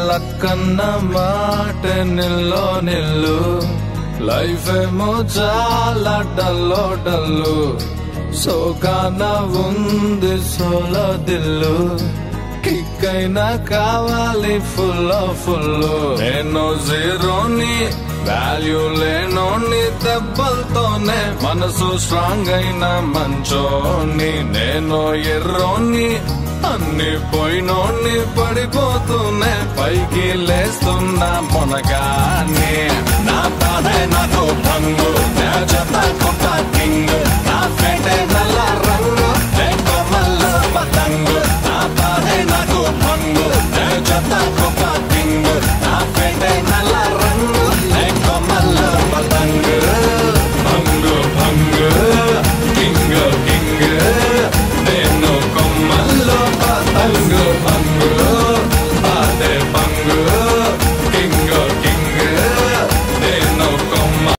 లక్కన్న మాట నిల్లో నిల్లు లైఫ్ ఏమో చాలా డల్లో డల్లు సోకాన ఉంది సోలో దిల్లు కిక్ అయినా కావాలి ఫుల్ ఫుల్ నేను జీరోని వాల్యూ లేనోని దెబ్బలతోనే మనసు స్ట్రాంగ్ అయిన మంచోని నేను ఎర్రోని అన్ని పోయినోని పడిపోతూనే పైకి లేస్తున్నా మొనగానే నా బాధే నాకు భంగు జత కొత్త కింగ్ నా ఫేటే నల్ల రంగు కొమ్మల్లో పతంగు నా బాధే నాకు భంగు జత